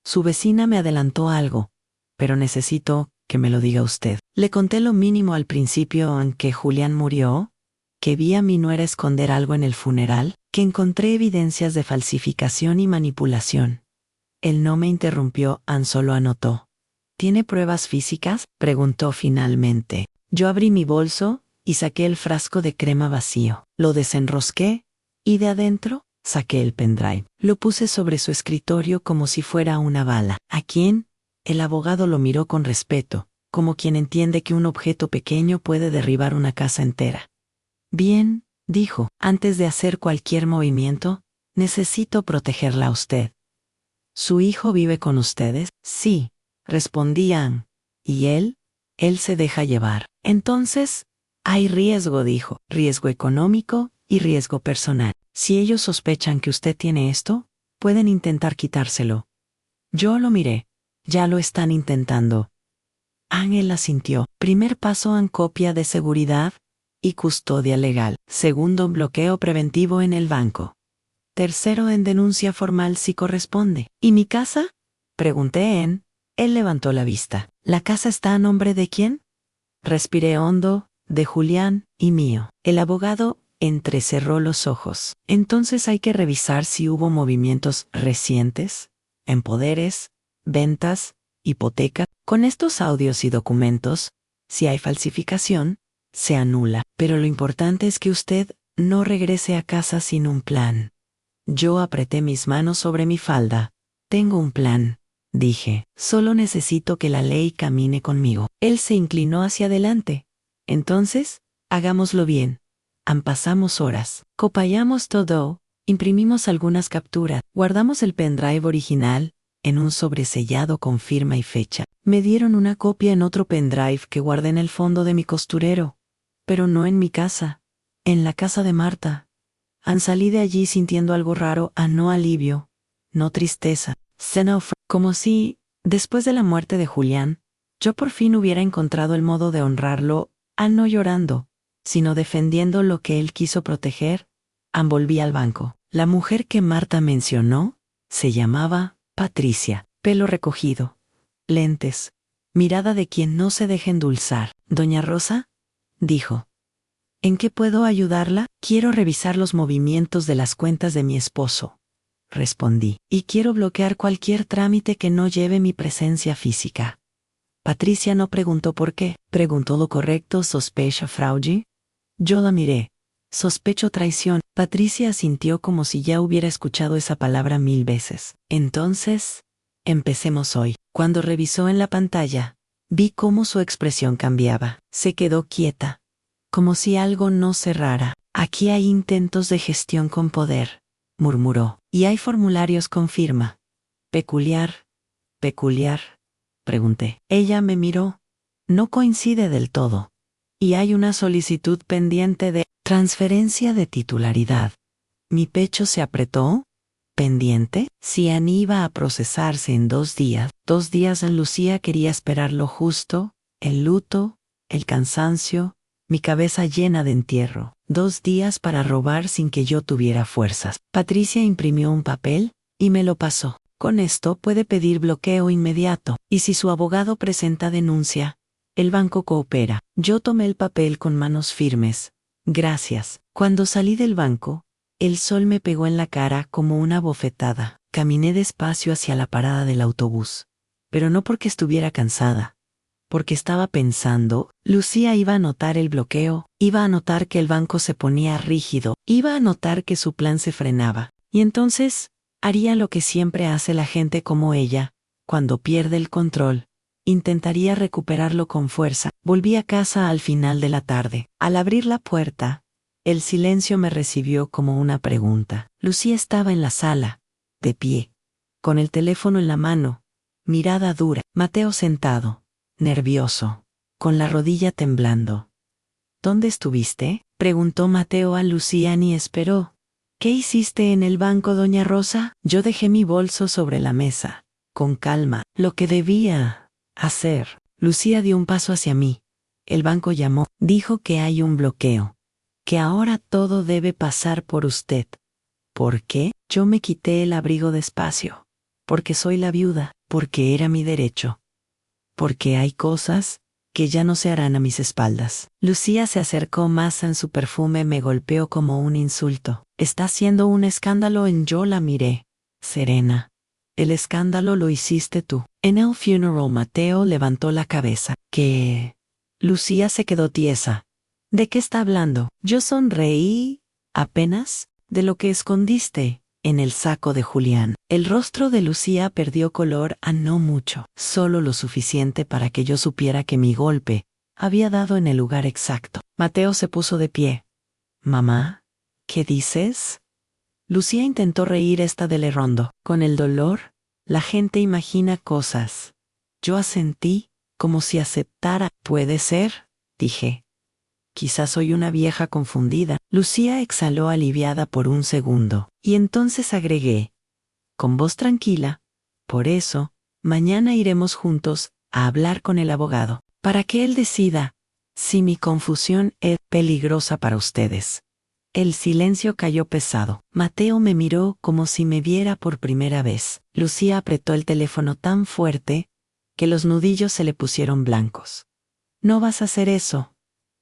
Su vecina me adelantó algo, pero necesito que me lo diga usted. Le conté lo mínimo al principio, en que Julián murió, que vi a mi nuera esconder algo en el funeral, que encontré evidencias de falsificación y manipulación. Él no me interrumpió, solo anotó. ¿Tiene pruebas físicas?, preguntó finalmente. Yo abrí mi bolso y saqué el frasco de crema vacío. Lo desenrosqué ¿Y de adentro? Saqué el pendrive. Lo puse sobre su escritorio como si fuera una bala. ¿A quién? El abogado lo miró con respeto, como quien entiende que un objeto pequeño puede derribar una casa entera. Bien, dijo, antes de hacer cualquier movimiento, necesito protegerla a usted. ¿Su hijo vive con ustedes? Sí, respondían. ¿Y él? Él se deja llevar. Entonces, hay riesgo, dijo, riesgo económico y riesgo personal. Si ellos sospechan que usted tiene esto, pueden intentar quitárselo. Yo lo miré. Ya lo están intentando. Ángel asintió. Primer paso en copia de seguridad y custodia legal. Segundo, bloqueo preventivo en el banco. Tercero, en denuncia formal si corresponde. ¿Y mi casa? Pregunté en. Él levantó la vista. ¿La casa está a nombre de quién? Respiré hondo, de Julián y mío. El abogado entrecerró los ojos. Entonces hay que revisar si hubo movimientos recientes, en poderes, ventas, hipoteca. Con estos audios y documentos, si hay falsificación, se anula. Pero lo importante es que usted no regrese a casa sin un plan. Yo apreté mis manos sobre mi falda. Tengo un plan, dije. Solo necesito que la ley camine conmigo. Él se inclinó hacia adelante. Entonces, hagámoslo bien. Pasamos horas. Copayamos todo, imprimimos algunas capturas, guardamos el pendrive original en un sobresellado con firma y fecha. Me dieron una copia en otro pendrive que guardé en el fondo de mi costurero. Pero no en mi casa. En la casa de Marta. Salí de allí sintiendo algo raro, no alivio, no tristeza, como si, después de la muerte de Julián, yo por fin hubiera encontrado el modo de honrarlo, no llorando, sino defendiendo lo que él quiso proteger. Volví al banco. La mujer que Marta mencionó se llamaba Patricia, pelo recogido, lentes, mirada de quien no se deja endulzar. «Doña Rosa», dijo. «¿En qué puedo ayudarla?» «Quiero revisar los movimientos de las cuentas de mi esposo», respondí, «y quiero bloquear cualquier trámite que no lleve mi presencia física». Patricia no preguntó por qué. ¿Preguntó lo correcto? ¿Sospecha fraude? Yo la miré. «Sospecho traición». Patricia asintió como si ya hubiera escuchado esa palabra 1000 veces. «Entonces, empecemos hoy». Cuando revisó en la pantalla, vi cómo su expresión cambiaba. Se quedó quieta, como si algo no cerrara. «Aquí hay intentos de gestión con poder», murmuró. «Y hay formularios con firma. Peculiar, peculiar», pregunté. Ella me miró. «No coincide del todo. Y hay una solicitud pendiente de transferencia de titularidad». Mi pecho se apretó. ¿Pendiente? Si Annie iba a procesarse en 2 días. 2 días en Lucía quería esperar lo justo, el luto, el cansancio, mi cabeza llena de entierro. 2 días para robar sin que yo tuviera fuerzas. Patricia imprimió un papel y me lo pasó. «Con esto puede pedir bloqueo inmediato. Y si su abogado presenta denuncia, el banco coopera». Yo tomé el papel con manos firmes. «Gracias». Cuando salí del banco, el sol me pegó en la cara como una bofetada. Caminé despacio hacia la parada del autobús. Pero no porque estuviera cansada. Porque estaba pensando, Lucía iba a notar el bloqueo, iba a notar que el banco se ponía rígido, iba a notar que su plan se frenaba. Y entonces, haría lo que siempre hace la gente como ella, cuando pierde el control. Intentaría recuperarlo con fuerza. Volví a casa al final de la tarde. Al abrir la puerta, el silencio me recibió como una pregunta. Lucía estaba en la sala, de pie, con el teléfono en la mano, mirada dura. Mateo sentado, nervioso, con la rodilla temblando. «¿Dónde estuviste?», preguntó Mateo a Lucía y esperó. «¿Qué hiciste en el banco, doña Rosa?». Yo dejé mi bolso sobre la mesa, con calma. «Lo que debía hacer». Lucía dio un paso hacia mí. «El banco llamó, dijo que hay un bloqueo, que ahora todo debe pasar por usted». «¿Por qué?». Yo me quité el abrigo despacio. «Porque soy la viuda, porque era mi derecho, porque hay cosas que ya no se harán a mis espaldas». Lucía se acercó más en su perfume, me golpeó como un insulto. «Está haciendo un escándalo en». Yo la miré, serena. «El escándalo lo hiciste tú». En el funeral Mateo levantó la cabeza. «¿Qué?». Lucía se quedó tiesa. «¿De qué está hablando?». Yo sonreí. «Apenas», de lo que escondiste en el saco de Julián. El rostro de Lucía perdió color a no mucho, solo lo suficiente para que yo supiera que mi golpe había dado en el lugar exacto. Mateo se puso de pie. «Mamá, ¿qué dices?» Lucía intentó reír esta del rondo. Con el dolor, la gente imagina cosas. Yo asentí, como si aceptara. «Puede ser», dije. «Quizás soy una vieja confundida». Lucía exhaló aliviada por un segundo, y entonces agregué, con voz tranquila, «Por eso, mañana iremos juntos a hablar con el abogado, para que él decida si mi confusión es peligrosa para ustedes». El silencio cayó pesado. Mateo me miró como si me viera por primera vez. Lucía apretó el teléfono tan fuerte que los nudillos se le pusieron blancos. «No vas a hacer eso»,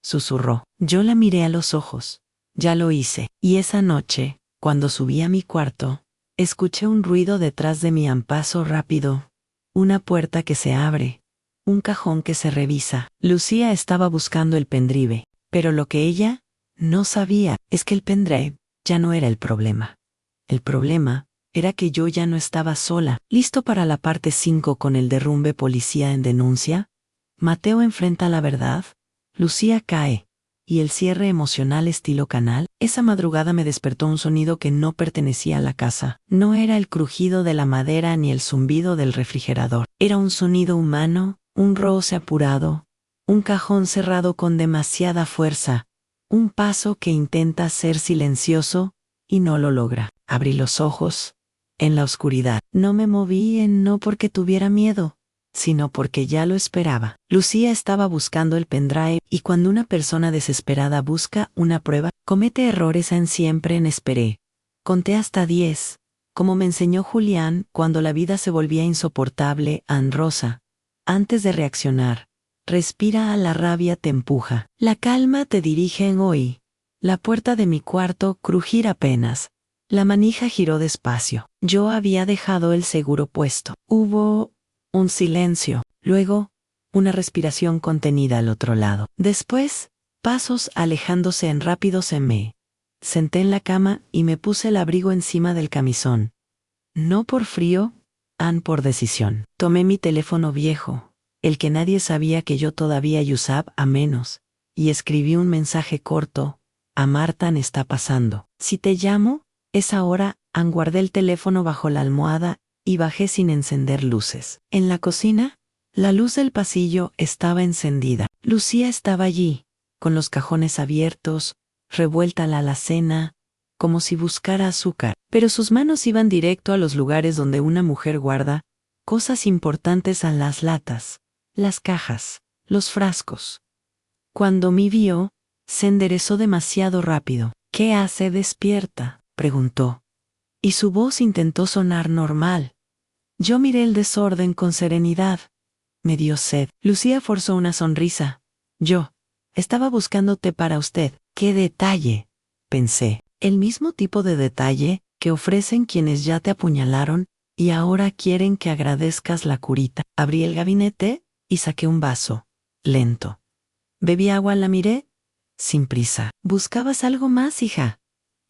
susurró. Yo la miré a los ojos. Ya lo hice. Y esa noche, cuando subí a mi cuarto, escuché un ruido detrás de mí, un paso rápido, una puerta que se abre, un cajón que se revisa. Lucía estaba buscando el pendrive, pero lo que ella no sabía es que el pendrive ya no era el problema. El problema era que yo ya no estaba sola. ¿Listo para la parte 5 con el derrumbe policía en denuncia? Mateo enfrenta la verdad. Lucía cae. Y el cierre emocional estilo Canal. Esa madrugada me despertó un sonido que no pertenecía a la casa. No era el crujido de la madera ni el zumbido del refrigerador. Era un sonido humano, un roce apurado, un cajón cerrado con demasiada fuerza, un paso que intenta ser silencioso y no lo logra. Abrí los ojos. En la oscuridad. No me moví no porque tuviera miedo, sino porque ya lo esperaba. Lucía estaba buscando el pendrive, y cuando una persona desesperada busca una prueba, comete errores. Siempre esperé. Conté hasta 10, como me enseñó Julián cuando la vida se volvía insoportable. Rosa, antes de reaccionar, respira. La rabia te empuja. La calma te dirige. Hoy, la puerta de mi cuarto crujir apenas. La manija giró despacio. Yo había dejado el seguro puesto. Hubo un silencio. Luego, una respiración contenida al otro lado. Después, pasos alejándose en rápidos. Me senté en la cama y me puse el abrigo encima del camisón. No por frío, por decisión. Tomé mi teléfono viejo, el que nadie sabía que yo todavía usaba a menos, y escribí un mensaje corto. «A Martan está pasando. Si te llamo, es ahora». Guardé el teléfono bajo la almohada y bajé sin encender luces. En la cocina, la luz del pasillo estaba encendida. Lucía estaba allí, con los cajones abiertos, revuelta la alacena, como si buscara azúcar. Pero sus manos iban directo a los lugares donde una mujer guarda cosas importantes: a las latas, las cajas, los frascos. Cuando me vio, se enderezó demasiado rápido. «¿Qué hace despierta?», preguntó. Y su voz intentó sonar normal. Yo miré el desorden con serenidad. Me dio sed. Lucía forzó una sonrisa. «Yo estaba buscando té para usted». «¿Qué detalle?», pensé. «El mismo tipo de detalle que ofrecen quienes ya te apuñalaron y ahora quieren que agradezcas la curita». Abrí el gabinete y saqué un vaso. Lento. Bebí agua. La miré. Sin prisa. «¿Buscabas algo más, hija?».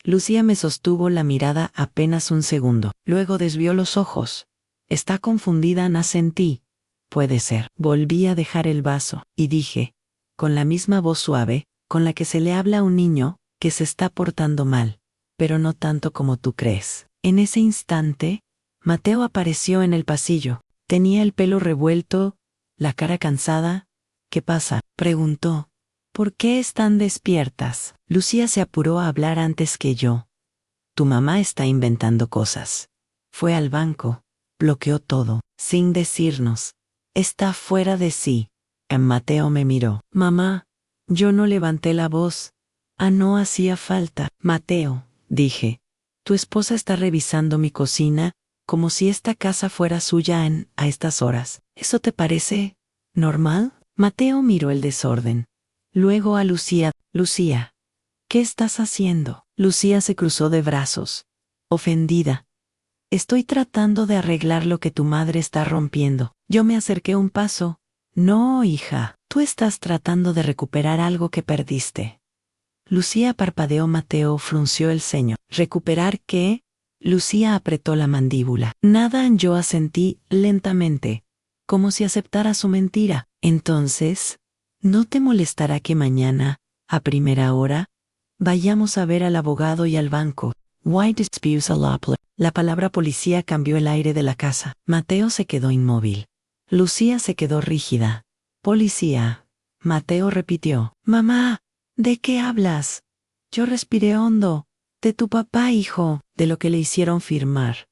Lucía me sostuvo la mirada apenas un segundo. Luego desvió los ojos. «Está confundida». Asentí. «Puede ser». Volví a dejar el vaso y dije, con la misma voz suave con la que se le habla a un niño que se está portando mal, «pero no tanto como tú crees». En ese instante, Mateo apareció en el pasillo. Tenía el pelo revuelto, la cara cansada. «¿Qué pasa?», preguntó. «¿Por qué están despiertas?». Lucía se apuró a hablar antes que yo. «Tu mamá está inventando cosas. Fue al banco, bloqueó todo, sin decirnos. Está fuera de sí». Mateo me miró. «Mamá, yo no levanté la voz. No hacía falta». «Mateo», dije, «tu esposa está revisando mi cocina como si esta casa fuera suya a estas horas. ¿Eso te parece normal?». Mateo miró el desorden. Luego a Lucía. «Lucía, ¿qué estás haciendo?». Lucía se cruzó de brazos, ofendida. «Estoy tratando de arreglar lo que tu madre está rompiendo». Yo me acerqué un paso. «No, hija, tú estás tratando de recuperar algo que perdiste». Lucía parpadeó. Mateo frunció el ceño. ¿Recuperar qué? Lucía apretó la mandíbula. Nada. Yo asentí lentamente, como si aceptara su mentira. Entonces, ¿no te molestará que mañana, a primera hora, vayamos a ver al abogado y al banco? Why disputes a lawyer? La palabra policía cambió el aire de la casa. Mateo se quedó inmóvil. Lucía se quedó rígida. Policía. Mateo repitió. Mamá, ¿de qué hablas? Yo respiré hondo. De tu papá, hijo. De lo que le hicieron firmar.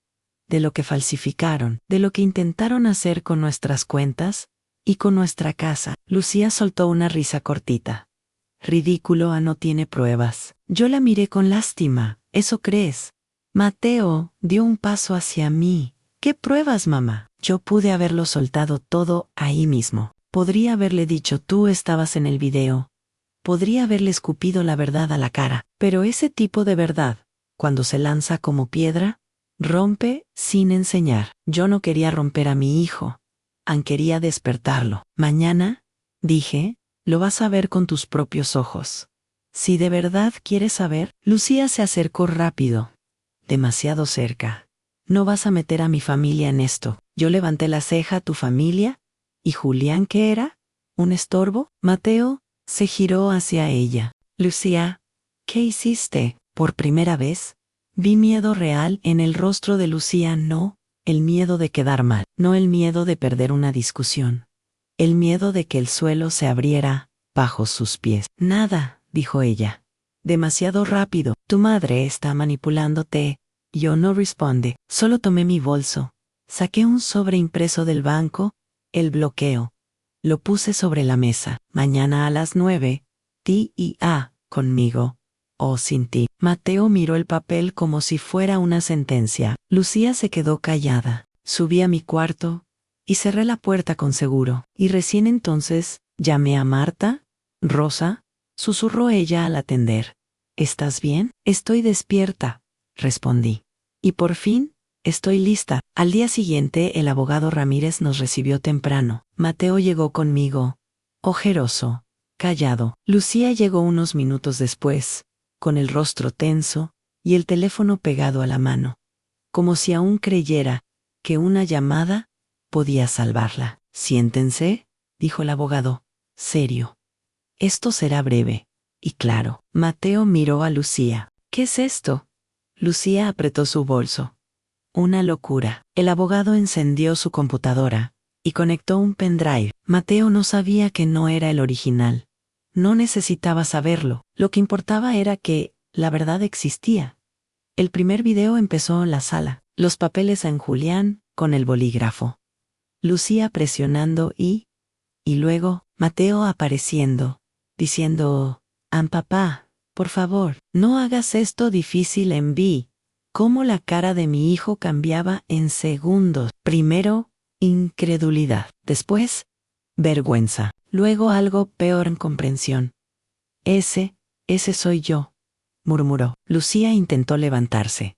De lo que falsificaron. De lo que intentaron hacer con nuestras cuentas y con nuestra casa. Lucía soltó una risa cortita. Ridículo. No tiene pruebas. Yo la miré con lástima. ¿Eso crees? Mateo dio un paso hacia mí. ¿Qué pruebas, mamá? Yo pude haberlo soltado todo ahí mismo. Podría haberle dicho tú estabas en el video. Podría haberle escupido la verdad a la cara. Pero ese tipo de verdad, cuando se lanza como piedra, rompe sin enseñar. Yo no quería romper a mi hijo. Quería despertarlo. Mañana, dije, lo vas a ver con tus propios ojos. Si de verdad quieres saber, Lucía se acercó rápido. Demasiado cerca. No vas a meter a mi familia en esto. Yo levanté la ceja. ¿Tu familia? ¿Y Julián qué era? ¿Un estorbo? Mateo se giró hacia ella. Lucía, ¿qué hiciste? Por primera vez, vi miedo real en el rostro de Lucía. No, el miedo de quedar mal. No el miedo de perder una discusión. El miedo de que el suelo se abriera bajo sus pies. Nada, dijo ella. Demasiado rápido. Tu madre está manipulándote. Yo no responde. Solo tomé mi bolso. Saqué un sobre impreso del banco, el bloqueo. Lo puse sobre la mesa. Mañana a las 9, ti y conmigo. O sin ti. Mateo miró el papel como si fuera una sentencia. Lucía se quedó callada. Subí a mi cuarto y cerré la puerta con seguro. Y recién entonces llamé a Marta. Rosa, susurró ella al atender. ¿Estás bien? Estoy despierta, respondí. Y por fin, estoy lista. Al día siguiente el abogado Ramírez nos recibió temprano. Mateo llegó conmigo, ojeroso, callado. Lucía llegó unos minutos después, con el rostro tenso y el teléfono pegado a la mano, como si aún creyera que una llamada podía salvarla. Siéntense, dijo el abogado, serio. Esto será breve y claro. Mateo miró a Lucía. ¿Qué es esto? Lucía apretó su bolso. Una locura. El abogado encendió su computadora y conectó un pendrive. Mateo no sabía que no era el original. No necesitaba saberlo. Lo que importaba era que la verdad existía. El primer video empezó en la sala. Los papeles en Julián con el bolígrafo. Lucía presionando y luego Mateo apareciendo, diciendo, papá, por favor, no hagas esto difícil en mí. Cómo la cara de mi hijo cambiaba en segundos. Primero, incredulidad. Después, vergüenza. Luego algo peor, incomprensión. Ese soy yo, murmuró. Lucía intentó levantarse.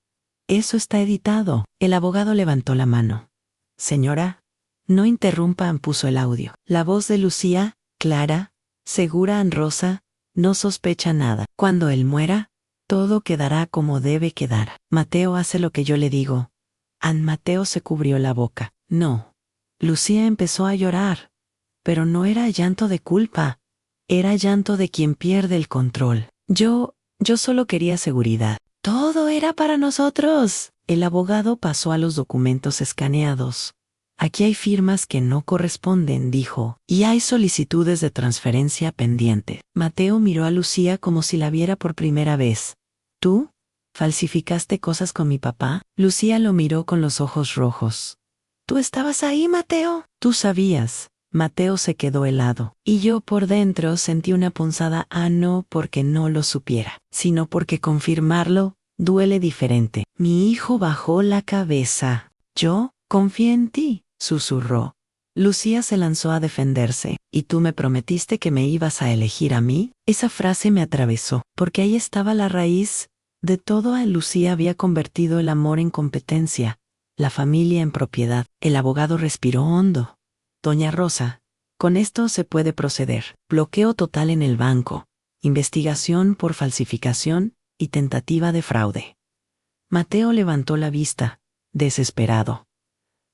Eso está editado. El abogado levantó la mano. Señora, no interrumpa, puso el audio. La voz de Lucía, clara, segura, Rosa, no sospecha nada. Cuando él muera, todo quedará como debe quedar. Mateo hace lo que yo le digo. Mateo se cubrió la boca. No. Lucía empezó a llorar. Pero no era llanto de culpa. Era llanto de quien pierde el control. Yo solo quería seguridad. Todo era para nosotros. El abogado pasó a los documentos escaneados. Aquí hay firmas que no corresponden, dijo, y hay solicitudes de transferencia pendiente. Mateo miró a Lucía como si la viera por primera vez. ¿Tú? ¿Falsificaste cosas con mi papá? Lucía lo miró con los ojos rojos. ¿Tú estabas ahí, Mateo? Tú sabías. Mateo se quedó helado. Y yo por dentro sentí una punzada, no porque no lo supiera, sino porque confirmarlo duele diferente. Mi hijo bajó la cabeza. Yo confié en ti, susurró. Lucía se lanzó a defenderse. ¿Y tú me prometiste que me ibas a elegir a mí? Esa frase me atravesó, porque ahí estaba la raíz de todo. A Lucía había convertido el amor en competencia, la familia en propiedad. El abogado respiró hondo. Doña Rosa, con esto se puede proceder. Bloqueo total en el banco. investigación por falsificación y tentativa de fraude. Mateo levantó la vista, desesperado.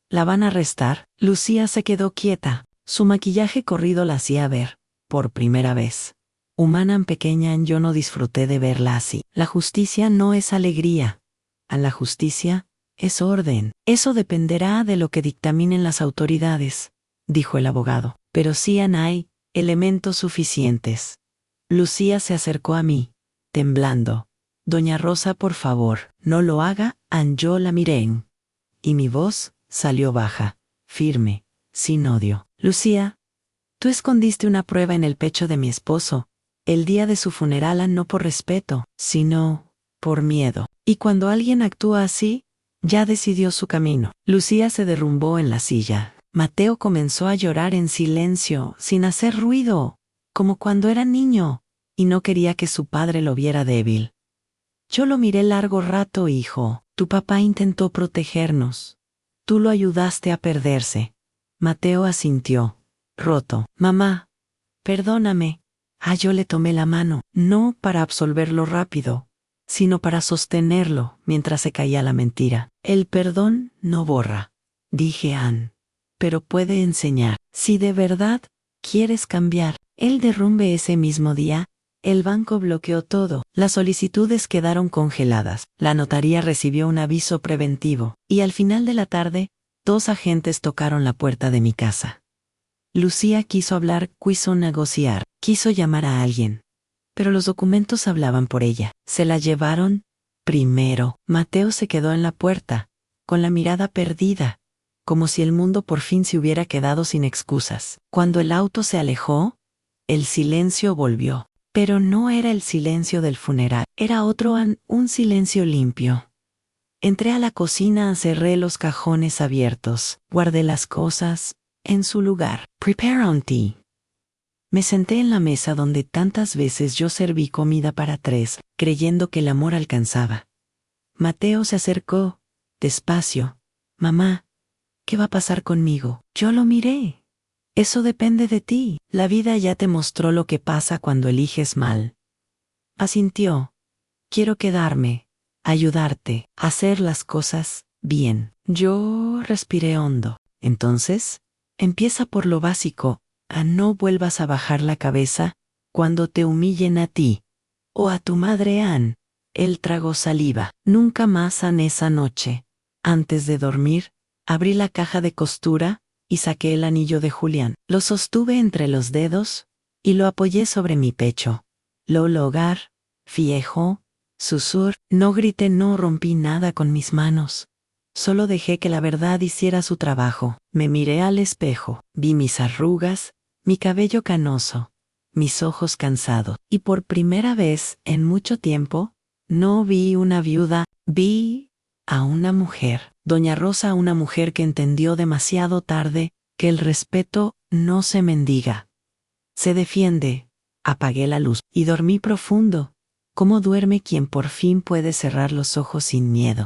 ¿La van a arrestar? Lucía se quedó quieta. Su maquillaje corrido la hacía ver, por primera vez. Humana pequeña, yo no disfruté de verla así. La justicia no es alegría. A la justicia es orden. Eso dependerá de lo que dictaminen las autoridades, dijo el abogado. Pero sí hay elementos suficientes. Lucía se acercó a mí, temblando. Doña Rosa, por favor, no lo haga. Yo la miré. Y mi voz salió baja, firme, sin odio. Lucía, tú escondiste una prueba en el pecho de mi esposo, el día de su funeral, no por respeto, sino por miedo. Y cuando alguien actúa así, ya decidió su camino. Lucía se derrumbó en la silla. Mateo comenzó a llorar en silencio, sin hacer ruido, como cuando era niño, y no quería que su padre lo viera débil. Yo lo miré largo rato, hijo. Tu papá intentó protegernos. Tú lo ayudaste a perderse. Mateo asintió, roto. Mamá, perdóname. Yo le tomé la mano, no para absolverlo rápido, sino para sostenerlo mientras se caía la mentira. El perdón no borra, dije Ann, pero puede enseñar. Si de verdad quieres cambiar. El derrumbe ese mismo día, el banco bloqueó todo. Las solicitudes quedaron congeladas. La notaría recibió un aviso preventivo, y al final de la tarde, 2 agentes tocaron la puerta de mi casa. Lucía quiso hablar, quiso negociar, quiso llamar a alguien. Pero los documentos hablaban por ella. Se la llevaron primero. Mateo se quedó en la puerta, con la mirada perdida, como si el mundo por fin se hubiera quedado sin excusas. Cuando el auto se alejó, el silencio volvió. Pero no era el silencio del funeral, era otro, un silencio limpio. Entré a la cocina, cerré los cajones abiertos, guardé las cosas en su lugar. Prepare un tea. Me senté en la mesa donde tantas veces yo serví comida para 3, creyendo que el amor alcanzaba. Mateo se acercó, despacio. Mamá, ¿qué va a pasar conmigo? Yo lo miré. Eso depende de ti. La vida ya te mostró lo que pasa cuando eliges mal. Asintió. Quiero quedarme, ayudarte, hacer las cosas bien. Yo respiré hondo. Entonces, empieza por lo básico. No vuelvas a bajar la cabeza cuando te humillen a ti o a tu madre Ann. Él tragó saliva. Nunca más esa noche. Antes de dormir, abrí la caja de costura y saqué el anillo de Julián. Lo sostuve entre los dedos y lo apoyé sobre mi pecho. Lo hogar, viejo, susur. No grité, no rompí nada con mis manos. Solo dejé que la verdad hiciera su trabajo. Me miré al espejo, vi mis arrugas, mi cabello canoso, mis ojos cansados. Y por primera vez en mucho tiempo, no vi una viuda, vi a una mujer. Doña Rosa, una mujer que entendió demasiado tarde que el respeto no se mendiga, se defiende. Apagué la luz y dormí profundo, como duerme quien por fin puede cerrar los ojos sin miedo.